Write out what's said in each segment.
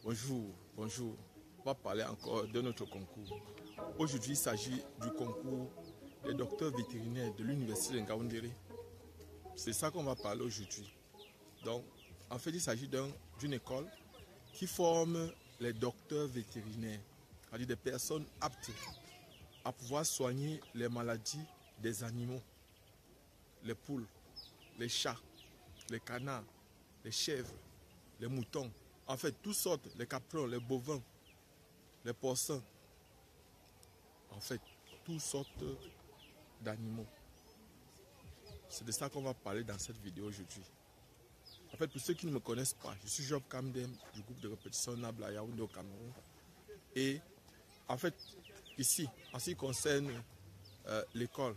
Bonjour, bonjour. On va parler encore de notre concours. Aujourd'hui, il s'agit du concours des docteurs vétérinaires de l'université de Ngaoundéré. C'est ça qu'on va parler aujourd'hui. Donc, en fait, il s'agit d'une école qui forme les docteurs vétérinaires, c'est-à-dire des personnes aptes à pouvoir soigner les maladies des animaux, les poules, les chats, les canards, les chèvres, les moutons, en fait, toutes sortes, les caprins, les bovins, les porcins, en fait, toutes sortes d'animaux. C'est de ça qu'on va parler dans cette vidéo aujourd'hui. En fait, pour ceux qui ne me connaissent pas, je suis Job Kamdem du groupe de répétition Nabla Yaoundé au Cameroun. Et en fait, ici, en ce qui concerne l'école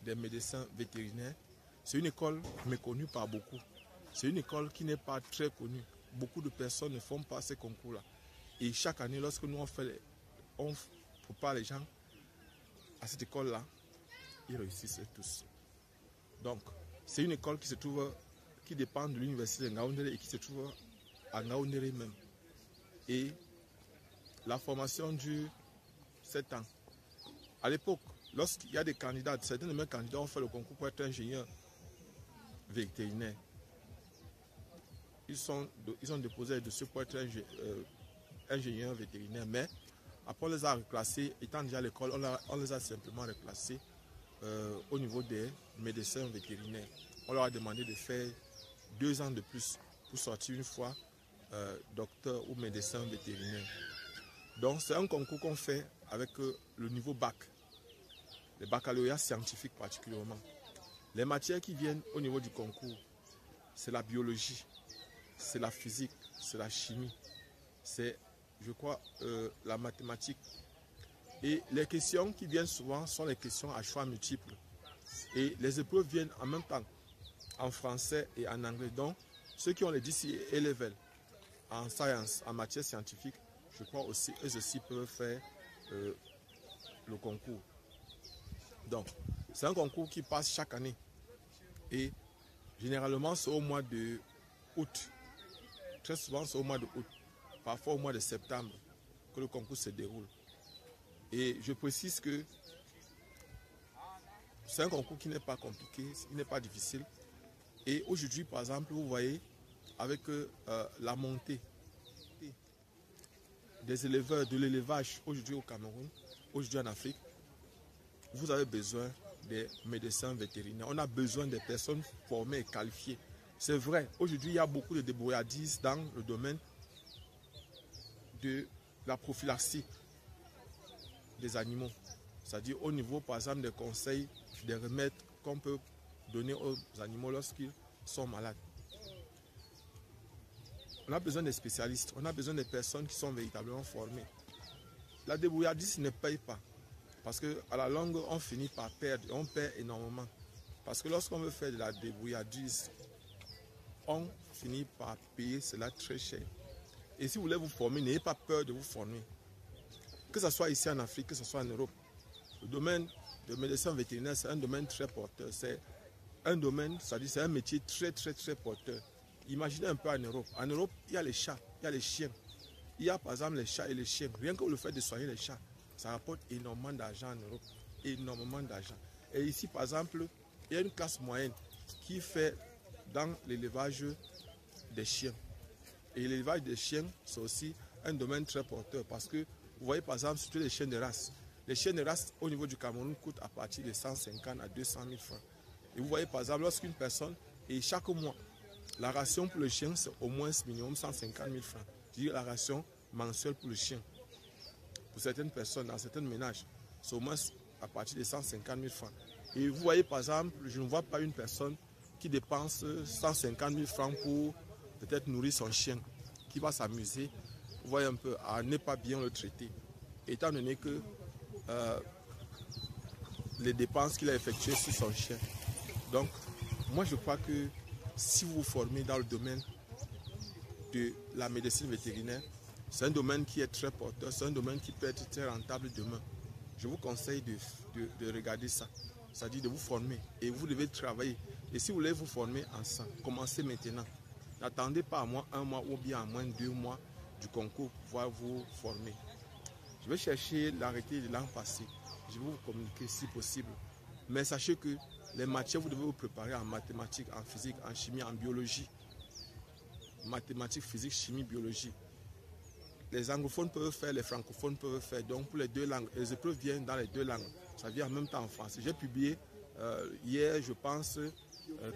des médecins vétérinaires, c'est une école méconnue par beaucoup. C'est une école qui n'est pas très connue. Beaucoup de personnes ne font pas ces concours-là. Et chaque année, lorsque nous on prépare les gens à cette école-là, ils réussissent tous. Donc, c'est une école qui dépend de l'université de Ngaoundéré et qui se trouve à Ngaoundéré même. Et la formation dure 7 ans. À l'époque, lorsqu'il y a des candidats, certains de mes candidats ont fait le concours pour être ingénieurs vétérinaires. Ils ont déposé les dossiers pour être ingénieurs vétérinaires, mais après on les a reclassés, étant déjà à l'école, on les a simplement reclassés au niveau des médecins vétérinaires. On leur a demandé de faire 2 ans de plus pour sortir une fois docteur ou médecin vétérinaire. Donc c'est un concours qu'on fait avec le niveau bac, le baccalauréat scientifique particulièrement. Les matières qui viennent au niveau du concours, c'est la biologie, c'est la physique, c'est la chimie, c'est, je crois, la mathématique. Et les questions qui viennent souvent sont les questions à choix multiples. Et les épreuves viennent en même temps, en français et en anglais. Donc, ceux qui ont les 10 A-level en science, en matière scientifique, je crois aussi, eux aussi peuvent faire le concours. Donc, c'est un concours qui passe chaque année. Et généralement, c'est au mois de août. Très souvent, c'est au mois de août. Parfois au mois de septembre que le concours se déroule. Et je précise que c'est un concours qui n'est pas compliqué, il n'est pas difficile. Et aujourd'hui, par exemple, vous voyez, avec la montée des éleveurs, de l'élevage aujourd'hui au Cameroun, aujourd'hui en Afrique, vous avez besoin des médecins vétérinaires. On a besoin des personnes formées et qualifiées. C'est vrai, aujourd'hui, il y a beaucoup de débrouillardises dans le domaine de la prophylaxie des animaux. C'est-à-dire au niveau, par exemple, des conseils, des remèdes qu'on peut donner aux animaux lorsqu'ils sont malades. On a besoin des spécialistes, on a besoin des personnes qui sont véritablement formées. La débrouillardise ne paye pas. Parce qu'à la longue, on finit par perdre, on perd énormément. Parce que lorsqu'on veut faire de la débrouillardise, on finit par payer cela très cher. Et si vous voulez vous former, n'ayez pas peur de vous former. Que ce soit ici en Afrique, que ce soit en Europe. Le domaine de médecin vétérinaire, c'est un domaine très porteur. C'est un domaine, c'est-à-dire c'est un métier très porteur. Imaginez un peu en Europe. En Europe, il y a les chats, il y a les chiens. Il y a par exemple les chats et les chiens. Rien que le fait de soigner les chats, ça rapporte énormément d'argent en Europe. Énormément d'argent. Et ici, par exemple, il y a une classe moyenne qui fait dans l'élevage des chiens. Et l'élevage des chiens, c'est aussi un domaine très porteur parce que vous voyez par exemple surtout les chiens de race. Les chiens de race au niveau du Cameroun coûtent à partir de 150 à 200 000 francs. Et vous voyez par exemple lorsqu'une personne, et chaque mois, la ration pour le chien c'est au moins minimum 150 000 francs. C'est-à-dire la ration mensuelle pour le chien. Pour certaines personnes, dans certains ménages, c'est au moins à partir de 150 000 francs. Et vous voyez par exemple, je ne vois pas une personne qui dépense 150 000 francs pour peut-être nourrir son chien, qui va s'amuser, vous voyez un peu, à ne pas bien le traiter. Étant donné que les dépenses qu'il a effectuées sur son chien. Donc, moi je crois que si vous vous formez dans le domaine de la médecine vétérinaire, c'est un domaine qui est très porteur, c'est un domaine qui peut être très rentable demain. Je vous conseille de regarder ça, c'est-à-dire de vous former et vous devez travailler. Et si vous voulez vous former ensemble, commencez maintenant. N'attendez pas à moins 1 mois ou bien à moins 2 mois du concours pour pouvoir vous former. Je vais chercher l'arrêté de l'an passé. Je vais vous communiquer si possible. Mais sachez que les matières, vous devez vous préparer en mathématiques, en physique, en chimie, en biologie. Mathématiques, physique, chimie, biologie. Les anglophones peuvent faire, les francophones peuvent faire. Donc pour les deux langues, les épreuves viennent dans les deux langues. Ça vient en même temps en français. J'ai publié hier, je pense,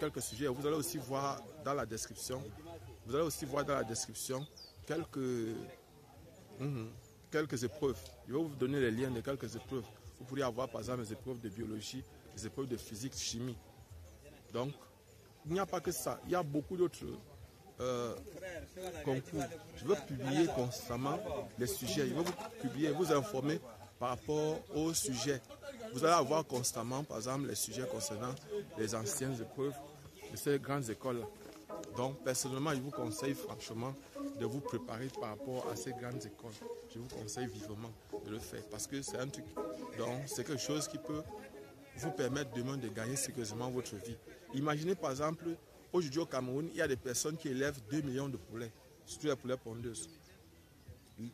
quelques sujets. Vous allez aussi voir dans la description. Vous allez aussi voir dans la description quelques épreuves. Je vais vous donner les liens de quelques épreuves. Vous pourriez avoir par exemple les épreuves de biologie, les épreuves de physique, chimie. Donc, il n'y a pas que ça. Il y a beaucoup d'autres concours. Je veux publier constamment les sujets. Je vais vous publier, vous informer par rapport aux sujets. Vous allez avoir constamment, par exemple, les sujets concernant les anciennes épreuves de ces grandes écoles-là. Donc, personnellement, je vous conseille franchement de vous préparer par rapport à ces grandes écoles. Je vous conseille vivement de le faire parce que c'est un truc. Donc, c'est quelque chose qui peut vous permettre demain de gagner sérieusement votre vie. Imaginez par exemple, aujourd'hui au Cameroun, il y a des personnes qui élèvent 2 millions de poulets, surtout les poulets pondeuses.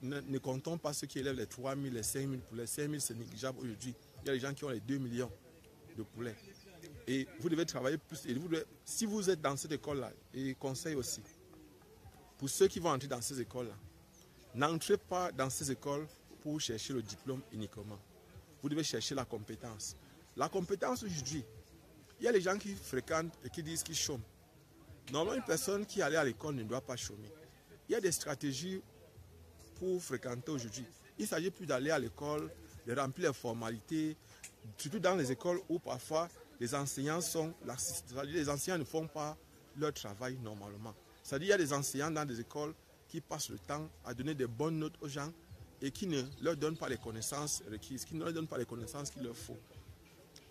Ne comptons pas ceux qui élèvent les 3 000, les 5 000 poulets. 5 000, c'est négligeable aujourd'hui. Il y a des gens qui ont les 2 millions de poulets. Et vous devez travailler plus. Et si vous êtes dans cette école-là, et conseil aussi, pour ceux qui vont entrer dans ces écoles-là, n'entrez pas dans ces écoles pour chercher le diplôme uniquement. Vous devez chercher la compétence. La compétence aujourd'hui, il y a les gens qui fréquentent et qui disent qu'ils chôment. Normalement, une personne qui allait à l'école ne doit pas chômer. Il y a des stratégies pour fréquenter aujourd'hui. Il ne s'agit plus d'aller à l'école, de remplir les formalités, surtout dans les écoles où parfois les enseignants sont laxistes. Les enseignants ne font pas leur travail normalement. C'est-à-dire qu'il y a des enseignants dans des écoles qui passent le temps à donner des bonnes notes aux gens et qui ne leur donnent pas les connaissances requises, qui ne leur donnent pas les connaissances qu'il leur faut.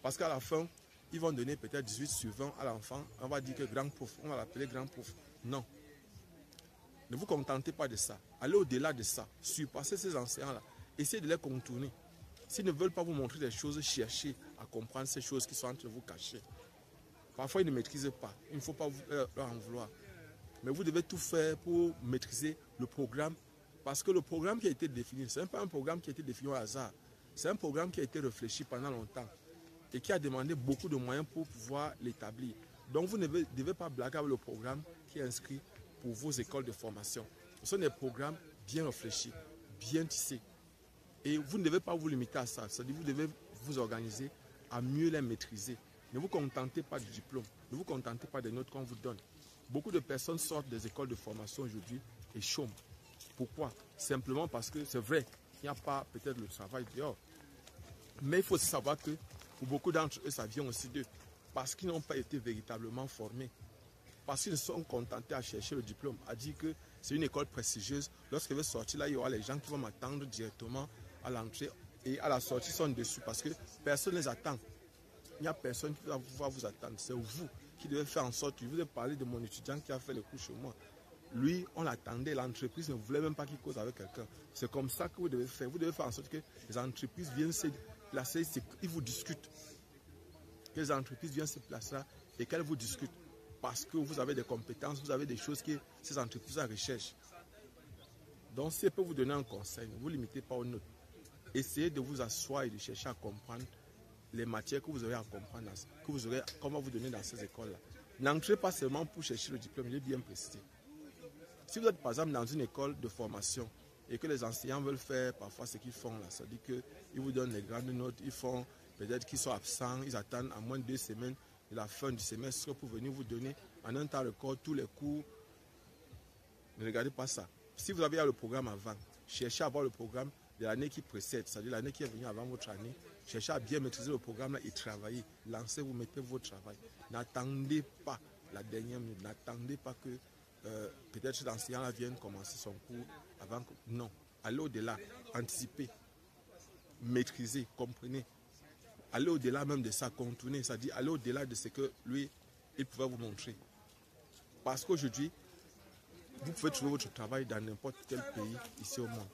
Parce qu'à la fin, ils vont donner peut-être 18 sur 20 à l'enfant. On va dire que grand prof, on va l'appeler grand prof. Non. Ne vous contentez pas de ça. Allez au-delà de ça. Surpassez ces enseignants-là. Essayez de les contourner. S'ils ne veulent pas vous montrer des choses, cherchez à comprendre ces choses qui sont entre vous cachées. Parfois, ils ne maîtrisent pas. Il ne faut pas leur en vouloir. Mais vous devez tout faire pour maîtriser le programme. Parce que le programme qui a été défini, ce n'est pas un programme qui a été défini au hasard. C'est un programme qui a été réfléchi pendant longtemps et qui a demandé beaucoup de moyens pour pouvoir l'établir. Donc, vous ne devez pas blaguer avec le programme qui est inscrit pour vos écoles de formation. Ce sont des programmes bien réfléchis, bien tissés. Et vous ne devez pas vous limiter à ça. C'est-à-dire que vous devez vous organiser à mieux les maîtriser. Ne vous contentez pas du diplôme. Ne vous contentez pas des notes qu'on vous donne. Beaucoup de personnes sortent des écoles de formation aujourd'hui et chôment. Pourquoi? Simplement parce que c'est vrai, il n'y a pas peut-être le travail dehors. Mais il faut aussi savoir que pour beaucoup d'entre eux, ça vient aussi d'eux. Parce qu'ils n'ont pas été véritablement formés. Parce qu'ils sont contentés à chercher le diplôme, à dire que c'est une école prestigieuse. Lorsqu'ils veulent sortir, là, il y aura les gens qui vont m'attendre directement à l'entrée. Et à la sortie, ils sont dessus parce que personne ne les attend. Il n'y a personne qui va vous attendre. C'est vous qui devez faire en sorte. Je vous ai parlé de mon étudiant qui a fait le cours chez moi. Lui, on l'attendait. L'entreprise ne voulait même pas qu'il cause avec quelqu'un. C'est comme ça que vous devez faire. Vous devez faire en sorte que les entreprises viennent se placer. Ils vous discutent. Que les entreprises viennent se placer là et qu'elles vous discutent. Parce que vous avez des compétences, vous avez des choses que ces entreprises en recherchent. Donc, si elles peuvent vous donner un conseil, ne vous limitez pas aux notes. Essayez de vous asseoir et de chercher à comprendre les matières que vous aurez à comprendre, que vous aurez, comment vous donner dans ces écoles-là. N'entrez pas seulement pour chercher le diplôme, il est bien précisé. Si vous êtes par exemple dans une école de formation et que les enseignants veulent faire parfois ce qu'ils font là, c'est-à-dire qu'ils vous donnent les grandes notes, ils font peut-être qu'ils sont absents, ils attendent à moins de 2 semaines de la fin du semestre pour venir vous donner en un temps record tous les cours. Ne regardez pas ça. Si vous avez le programme avant, cherchez à avoir le programme de l'année qui précède, c'est-à-dire l'année qui est venue avant votre année. Cherchez à bien maîtriser le programme là et travailler. Lancez-vous, mettez votre travail. N'attendez pas la dernière minute. N'attendez pas que peut-être cet enseignant-là vienne commencer son cours avant que... Non. Allez au-delà. Anticipez. Maîtrisez. Comprenez. Allez au-delà même de ça. Contournez. C'est-à-dire allez au-delà de ce que lui, il pouvait vous montrer. Parce qu'aujourd'hui, vous pouvez trouver votre travail dans n'importe quel pays ici au monde.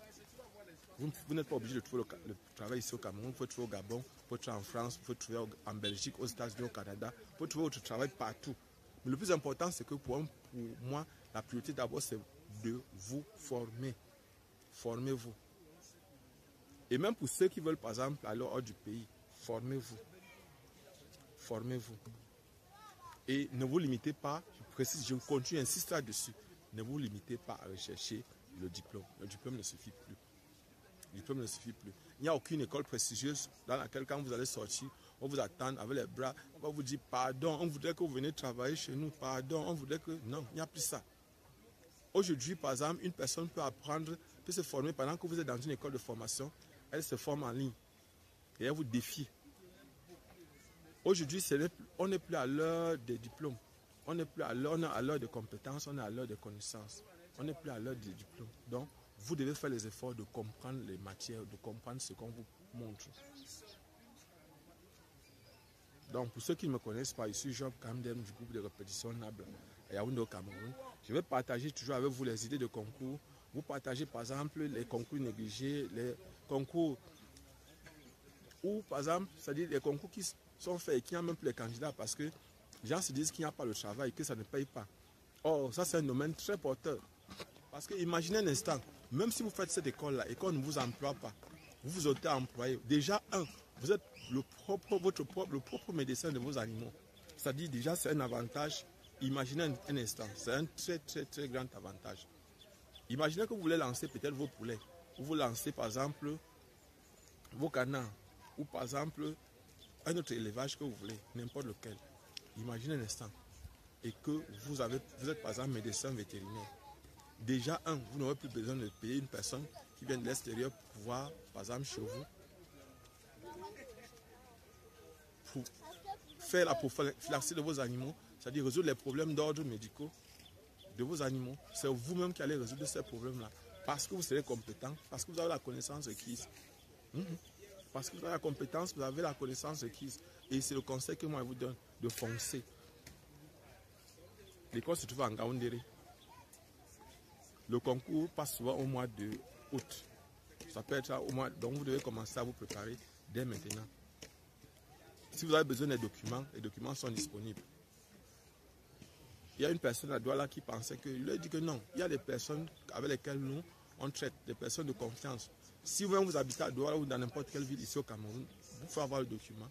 Vous n'êtes pas obligé de trouver le travail ici au Cameroun, vous pouvez trouver au Gabon, vous pouvez trouver en France, vous pouvez trouver en Belgique, aux États-Unis, au Canada, vous pouvez trouver votre travail partout. Mais le plus important, c'est que pour moi, la priorité d'abord, c'est de vous former. formez-vous. Et même pour ceux qui veulent, par exemple, aller hors du pays, formez-vous. Formez-vous. Et ne vous limitez pas, je précise, je continue, j'insiste là-dessus, ne vous limitez pas à rechercher le diplôme. Le diplôme ne suffit plus. Le diplôme ne suffit plus. Il n'y a aucune école prestigieuse dans laquelle, quand vous allez sortir, on vous attend avec les bras, on va vous dire pardon, on voudrait que vous veniez travailler chez nous, pardon, on voudrait que... Non, il n'y a plus ça. Aujourd'hui, par exemple, une personne peut apprendre, peut se former pendant que vous êtes dans une école de formation, elle se forme en ligne et elle vous défie. Aujourd'hui, on n'est plus à l'heure des diplômes, on n'est plus à l'heure des compétences, on est à l'heure des connaissances, on n'est plus à l'heure des diplômes. Donc, vous devez faire les efforts de comprendre les matières, de comprendre ce qu'on vous montre. Donc, pour ceux qui ne me connaissent pas, je suis Job Kamdem du groupe de répétition NABL à Yaoundé au Cameroun. Je vais partager toujours avec vous les idées de concours. Vous partagez par exemple les concours négligés, les concours où, par exemple, c'est-à-dire les concours qui sont faits et qui n'ont même plus les candidats parce que les gens se disent qu'il n'y a pas le travail, que ça ne paye pas. Or, ça c'est un domaine très porteur. Parce que imaginez un instant, même si vous faites cette école-là et qu'on ne vous emploie pas, vous vous auto-employez. Déjà, vous êtes le propre médecin de vos animaux. C'est-à-dire déjà c'est un avantage. Imaginez un instant, c'est un très très très grand avantage. Imaginez que vous voulez lancer peut-être vos poulets. Vous lancez par exemple vos canards ou par exemple un autre élevage que vous voulez, n'importe lequel. Imaginez un instant et que vous êtes par exemple médecin vétérinaire. Déjà, vous n'aurez plus besoin de payer une personne qui vient de l'extérieur pour pouvoir, par exemple, chez vous, pour faire la prophylaxie de vos animaux, c'est-à-dire résoudre les problèmes d'ordre médicaux de vos animaux. C'est vous-même qui allez résoudre ces problèmes-là. Parce que vous serez compétent, parce que vous avez la connaissance requise. Parce que vous avez la compétence, vous avez la connaissance requise. Et c'est le conseil que moi je vous donne, de foncer. L'école se trouve en Ngaoundéré. Le concours passe souvent au mois d'août. Ça peut être au mois, donc vous devez commencer à vous préparer dès maintenant. Si vous avez besoin des documents, les documents sont disponibles. Il y a une personne à Douala qui pensait que, il lui a dit que non, il y a des personnes avec lesquelles nous, on traite, des personnes de confiance. Si vous habitez à Douala ou dans n'importe quelle ville ici au Cameroun, vous pouvez avoir le document.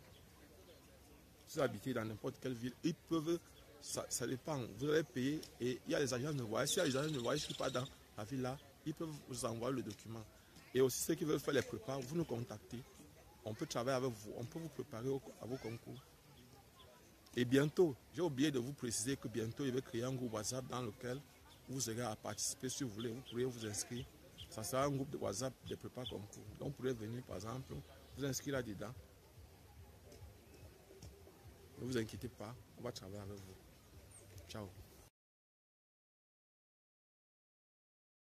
Si vous habitez dans n'importe quelle ville, ils peuvent, ça dépend, vous allez payer et il y a les agents de voyage. S'il y a les agents de voyage qui partent dans la ville là, ils peuvent vous envoyer le document. Et aussi ceux qui veulent faire les prépas, vous nous contactez. On peut travailler avec vous, on peut vous préparer à vos concours. Et bientôt, j'ai oublié de vous préciser que bientôt, il va créer un groupe WhatsApp dans lequel vous aurez à participer si vous voulez. Vous pourrez vous inscrire. Ça sera un groupe de WhatsApp de prépa concours. Donc, vous pourrez venir, par exemple, vous inscrire là-dedans. Ne vous inquiétez pas, on va travailler avec vous. Ciao.